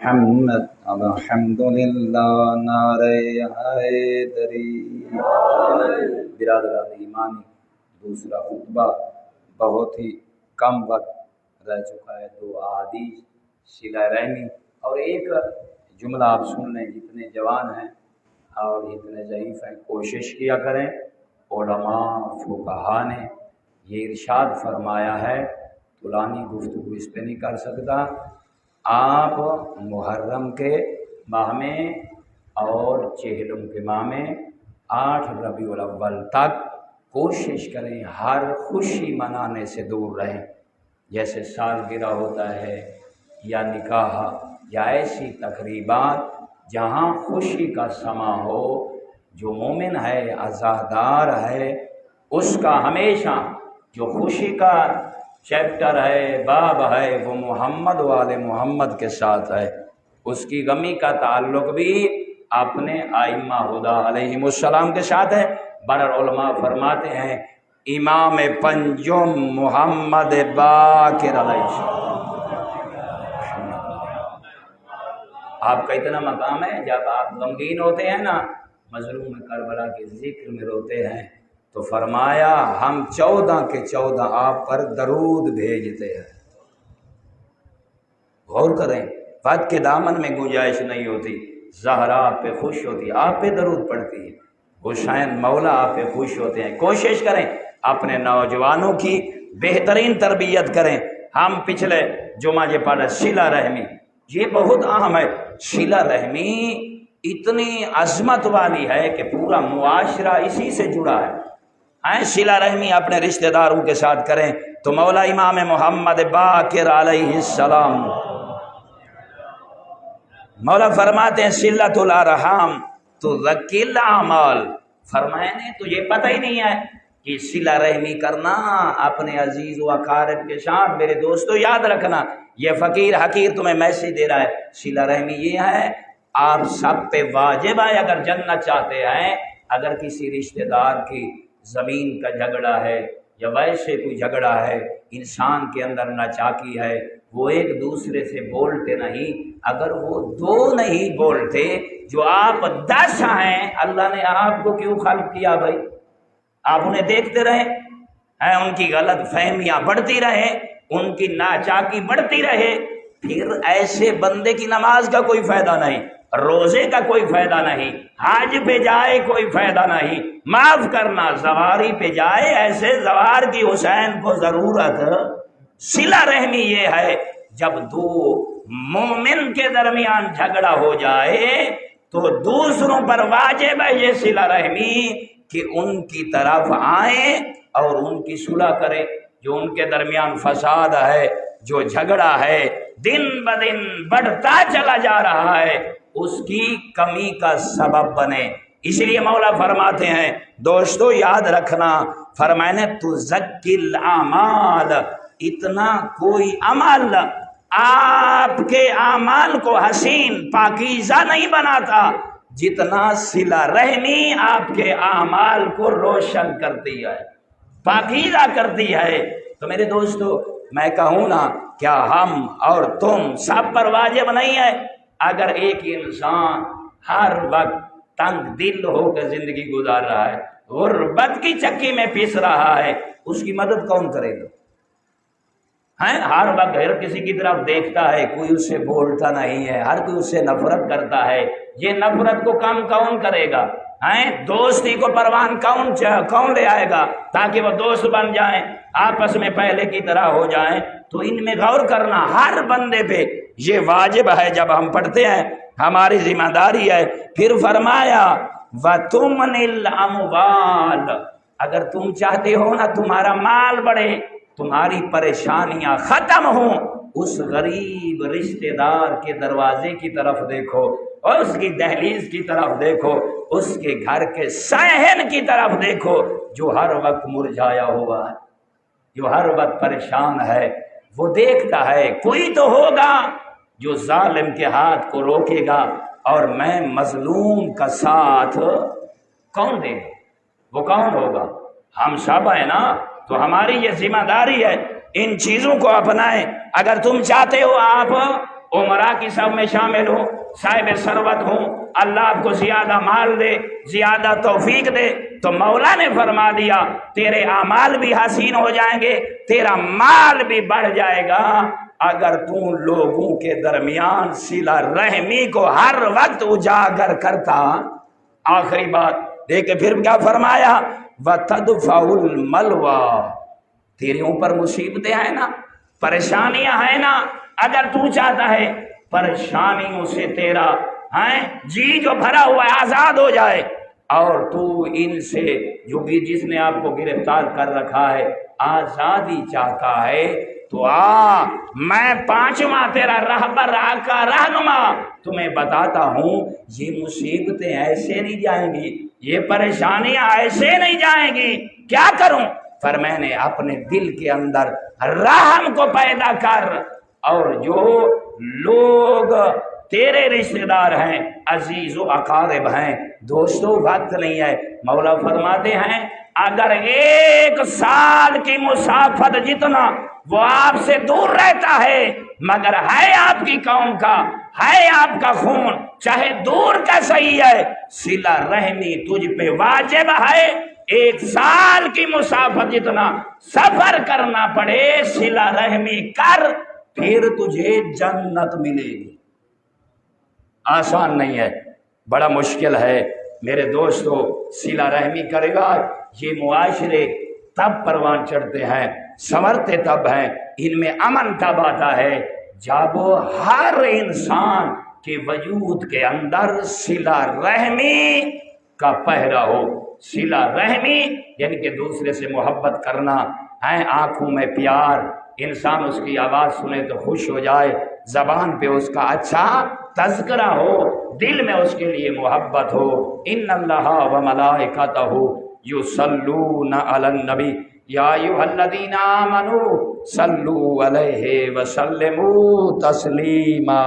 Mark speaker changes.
Speaker 1: محمد الحمدللہ نعرہ حیدری۔ برادران ایمانی، دوسرا خطبہ بہت ہی کم وقت رہ چکا ہے، 2 احادیث صلہ رحمی اور ایک جملہ آپ سن لیں۔ جتنے جوان ہیں اور جتنے ضعیف ہیں کوشش کیا کریں۔ علماء فقہا نے یہ ارشاد فرمایا ہے، طولانی گفتگو اس پہ نہیں کر سکتا، آپ محرم کے ماہ میں اور چہلم کے ماہ میں 8 ربیع الاول تک کوشش کریں ہر خوشی منانے سے دور رہیں۔ جیسے سالگرہ ہوتا ہے یا نکاح یا ایسی تقریبات جہاں خوشی کا سما ہو، جو مومن ہے عزادار ہے اس کا ہمیشہ جو خوشی کا چیپٹر ہے، باب ہے، وہ محمد و آل محمد کے ساتھ ہے۔ اس کی غمی کا تعلق بھی اپنے ائمہ ہدی علیہم السلام کے ساتھ ہے۔ بر علماء فرماتے ہیں امام پنجم محمد باقر علیہ السلام، آپ کا اتنا مقام ہے، جب آپ غمگین ہوتے ہیں نا، مظلوم کربلا کے ذکر میں روتے ہیں، تو فرمایا ہم 14 کے 14 آپ پر درود بھیجتے ہیں۔ غور کریں، وقت کے دامن میں گنجائش نہیں ہوتی، زہرا آپ پہ خوش ہوتی ہے، آپ پہ درود پڑتی ہے، حسین مولا آپ پہ خوش ہوتے ہیں۔ کوشش کریں اپنے نوجوانوں کی بہترین تربیت کریں۔ ہم پچھلے جمعہ جو پڑھا صلہ رحمی، یہ بہت اہم ہے۔ صلہ رحمی اتنی عظمت والی ہے کہ پورا معاشرہ اسی سے جڑا ہے۔ صلہ رحمی اپنے رشتہ داروں کے ساتھ کریں تو مولا امام محمد باقر علیہ السلام مولا فرماتے ہیں صلۃ الارحام تزکی الاعمال، فرمایا نے تجھے پتہ ہی نہیں ہے کہ صلہ رحمی کرنا اپنے عزیز و اقارب کے ساتھ، میرے دوستو یاد رکھنا، یہ فقیر حقیر تمہیں میسج دے رہا ہے، صلہ رحمی یہ ہے آپ سب پہ واجب ہے۔ اگر جنت چاہتے ہیں، اگر کسی رشتہ دار کی زمین کا جھگڑا ہے یا ویسے کوئی جھگڑا ہے، انسان کے اندر ناچاکی ہے، وہ ایک دوسرے سے بولتے نہیں، اگر وہ 2 نہیں بولتے جو آپ 10 ہیں، اللہ نے آپ کو کیوں خلق کیا بھائی؟ آپ انہیں دیکھتے رہے، ان کی غلط فہمیاں بڑھتی رہے، ان کی ناچاکی بڑھتی رہے، پھر ایسے بندے کی نماز کا کوئی فائدہ نہیں، روزے کا کوئی فائدہ نہیں، حج پہ جائے کوئی فائدہ نہیں، معاف کرنا زواری پہ جائے، ایسے زوار کی حسین کو ضرورت۔ صلہ رحمی یہ ہے جب 2 مومن کے درمیان جھگڑا ہو جائے تو دوسروں پر واجب ہے یہ صلہ رحمی کہ ان کی طرف آئیں اور ان کی صلح کریں۔ جو ان کے درمیان فساد ہے، جو جھگڑا ہے، دن بدن بڑھتا چلا جا رہا ہے، اس کی کمی کا سبب بنے۔ اس لیے مولا فرماتے ہیں دوستو یاد رکھنا، فرمانے تزکی الاعمال، اتنا کوئی عمل آپ کے اعمال کو حسین پاکیزہ نہیں بناتا جتنا صلہ رحمی آپ کے اعمال کو روشن کرتی ہے، پاکیزہ کرتی ہے۔ تو میرے دوستو میں کہوں نا، کیا ہم اور تم سب پر واجب نہیں ہے؟ اگر ایک انسان ہر وقت تنگ دل ہو کر زندگی گزار رہا ہے، غربت کی چکی میں پس رہا ہے، اس کی مدد کون کرے گا؟ ہر وقت ہر کسی کی طرف دیکھتا ہے، کوئی اس سے بولتا نہیں ہے، ہر کوئی اس سے نفرت کرتا ہے، یہ نفرت کو کم کون کرے گا؟ دوستی کو پروان کون لے آئے گا تاکہ وہ دوست بن جائیں، آپس میں پہلے کی طرح ہو جائیں؟ تو ان میں غور کرنا، ہر بندے پہ یہ واجب ہے، جب ہم پڑھتے ہیں ہماری ذمہ داری ہے۔ پھر فرمایا وَتُمْنِ الْأَمْوَالِ، اگر تم چاہتے ہو نا تمہارا مال بڑھے، تمہاری پریشانیاں ختم ہوں، اس غریب رشتہ دار کے دروازے کی طرف دیکھو، اور اس کی دہلیز کی طرف دیکھو، اس کے گھر کے صحن کی طرف دیکھو، جو ہر وقت مرجھایا ہوا ہے، جو ہر وقت پریشان ہے، وہ دیکھتا ہے کوئی تو ہوگا جو ظالم کے ہاتھ کو روکے گا، اور میں مظلوم کا ساتھ کون دے گا؟ وہ کون ہوگا؟ ہم سب ہیں نا، تو ہماری یہ ذمہ داری ہے ان چیزوں کو اپنائیں۔ اگر تم چاہتے ہو آپ عمرہ کی سب میں شامل ہوں، صاحب ثروت ہوں، اللہ آپ کو زیادہ مال دے، زیادہ توفیق دے، تو مولا نے فرما دیا تیرے اعمال بھی حسین ہو جائیں گے، تیرا مال بھی بڑھ جائے گا اگر تو لوگوں کے درمیان صلہ رحمی کو ہر وقت اجاگر کرتا۔ آخری بات دیکھیں پھر کیا فرمایا، وَتَدْفَعُ الْمَلْوَى، تیرے اوپر مصیبتیں ہیں نا، پریشانیاں ہیں نا، اگر تو چاہتا ہے پریشانیوں سے تیرا جی جو بھرا ہوا ہے آزاد ہو جائے، اور تو ان سے جو بھی جس نے آپ کو گرفتار کر رکھا ہے آزادی چاہتا ہے، تو میں پانچواں تیرا رہبر آقا رہنما تمہیں بتاتا ہوں، یہ مصیبتیں ایسے نہیں جائیں گی، یہ پریشانیاں ایسے نہیں جائیں گی، کیا کروں؟ پر میں نے اپنے دل کے اندر رحم کو پیدا کر، اور جو لوگ تیرے رشتہ دار ہیں، عزیز و اقارب ہیں، دوستو وقت نہیں ہے، مولا فرماتے ہیں اگر 1 سال کی مسافت جتنا وہ آپ سے دور رہتا ہے مگر ہے آپ کی قوم کا، ہے آپ کا خون، چاہے دور کا صحیح ہے، صلہ رحمی تجھ پہ واجب ہے، 1 سال کی مسافت جتنا سفر کرنا پڑے صلہ رحمی کر، پھر تجھے جنت ملے گی۔ آسان نہیں ہے، بڑا مشکل ہے میرے دوستو، صلہ رحمی کرے گا، یہ معاشرے تب پروان چڑھتے ہیں، سنورتے تب ہیں، ان میں امن تب آتا ہے جب ہر انسان کے وجود کے اندر صلہ رحمی کا پہرا ہو۔ صلہ رحمی یعنی کہ دوسرے سے محبت کرنا ہے، آنکھوں میں پیار، انسان اس کی آواز سنے تو خوش ہو جائے، زبان پہ اس کا اچھا تذکرہ ہو، دل میں اس کے لیے محبت ہو۔ ان اللہ و ملائکتہ یصلون علی النبی یا ایھا الذین آمنوا صلوا علیہ وسلموا تسلیما۔